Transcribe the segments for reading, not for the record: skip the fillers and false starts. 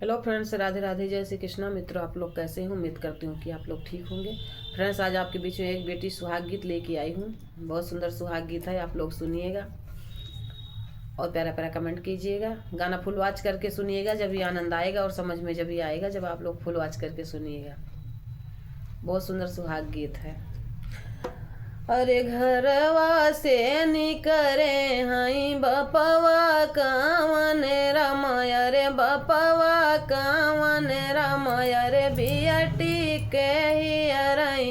Hello friends, Radhe Radhe, जय श्री कृष्णा। मित्रों, आप लोग कैसे हैं? उम्मीद करती हूँ कि आप लोग ठीक होंगे। फ्रेंड्स, आज आपके बीच में एक बेटी सुहाग गीत लेके आई हूँ। बहुत सुंदर सुहाग गीत है, आप लोग सुनिएगा और प्यारा प्यारा कमेंट कीजिएगा। गाना फुल वॉच करके सुनिएगा, जब भी आनंद आएगा और समझ में जब भी आएगा, जब आप लोग फुल वॉच करके सुनिएगा। बहुत सुंदर सुहाग गीत है। अरे घरवा से निकरे हई बपवा कावन रामाय रे, बपवा कावन रामाय रे, बियटी के हियरई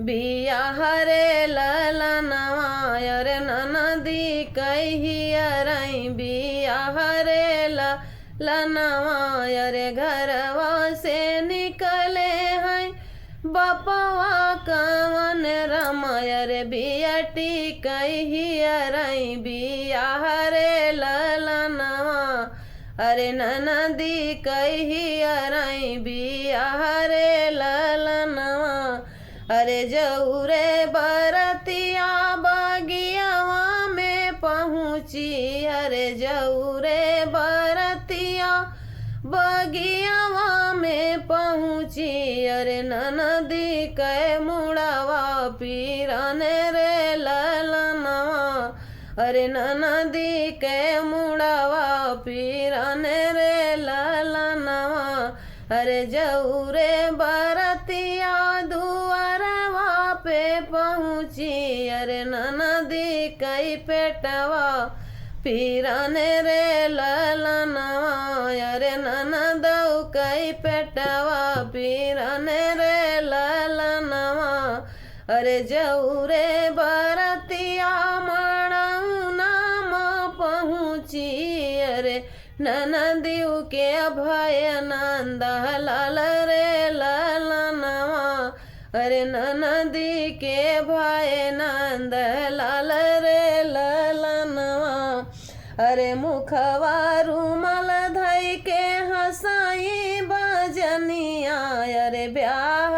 बिया हरे ललनवाय रे, ननदी कहियरई बिया हरे ललनवाय रे। घरवा से निकले हैं बपवा कावन रामाय रे, बियटी कहियरई बिया हरे ललनवा। अरे ननदी कहियरई बिया हरे ललनवा। अरे जऊरे बरतिया बगियावा में पहुँची, अरे जऊरे बरतिया बगियावा में पहुँची। अरे ननदी कै मुड़ावा पीरन रे ललनवा। अरे ननदी कै मुड़ावा पीरन रे ललनवा। अरे जऊरे बरतिया दुआरवा पे पहुँची, अरे ननदी कई पेटवा पीरन रे ललनवा। अरे ननदौ कई पेटवा पीरन रे ललनवा। अरे जऊरे बरतिया मड़ौना पहुँची, अरे ननदिउ के भय नंद लाल रे ललनवा। अरे ननदी के भय नंद लाल रे ललनवा। अरे मुखवा रुमाल धई के हंसाई बजनिया, अरे ब्याह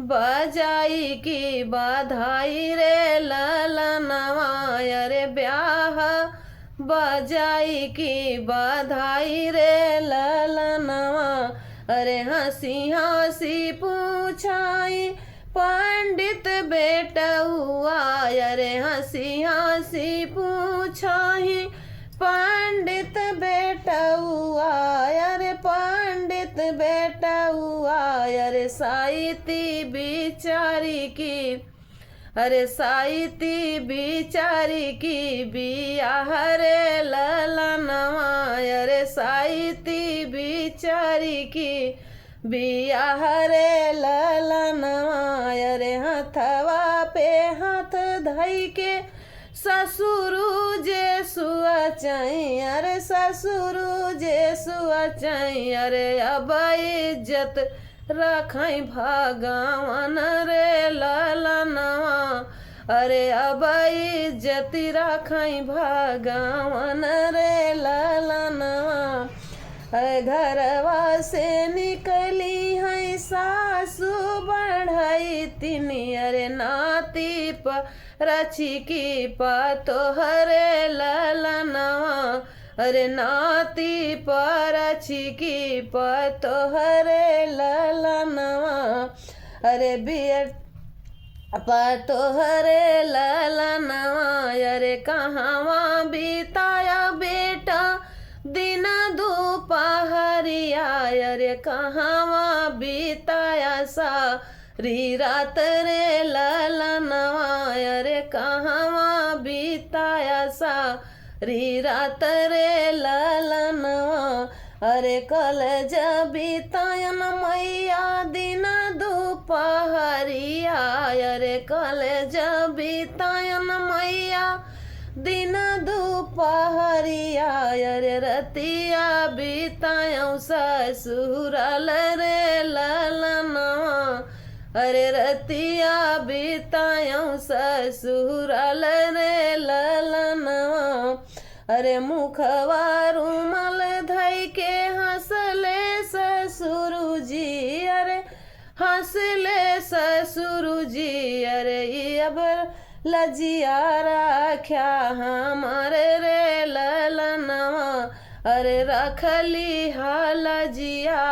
बजाई की बधाई रे ललनवा। अरे ब्याह बजाई की बधाई रे ललनवा। अरे हंसी हंसी पूछाई पंडित बेटा हुआ, अरे हंसी हंसी पूछाई पंडित बेटा हुआ। अरे पंडित बेटा हुआ। अरे साइती बिचारी की, अरे साइती बिचारी की बिया हरे ललनवा। अरे साइती बिचारी की बिया हरे ललनवा। अरे हथवा पे हाथ धई के ससुरु जे सुअचई, अरे ससुरु जे सुअचई। अरे अब इज्जत रखई भगवान रे ललनवा। अरे अब इज्जत रखई भगवान रे ललनवा। अरे घरवा से निकली है सासु बढ़ई तिनी, अरे नाती रची की पतोहरे ललनवा। अरे नाती परची की पतोहरे ललनवा। अरे बियर पतोहरे ललनवा। अरे कहवा बिताया बेटा दिन दोपहरिया, अरे कहवा बिताया सारी रात रे ललनवा। अरे कहवा बिताया सारी रात रे ललनवा। अरे कल जब बितायन मैया दिन दोपहरिया, अरे कल जब बितायन मैया दिन दोपहरिया। अरे रतिया बितायौ ससुराल रे ललनवा। अरे रतिया बितायौ ससुराल रे ललनवा। अरे मुखवा रुमाल धई के हंसले ससुरु जी, अरे हंसले ससुरु जी। अरे अब लजिया राख्या हमारे रे ललनवा। अरे रखली हाल जिया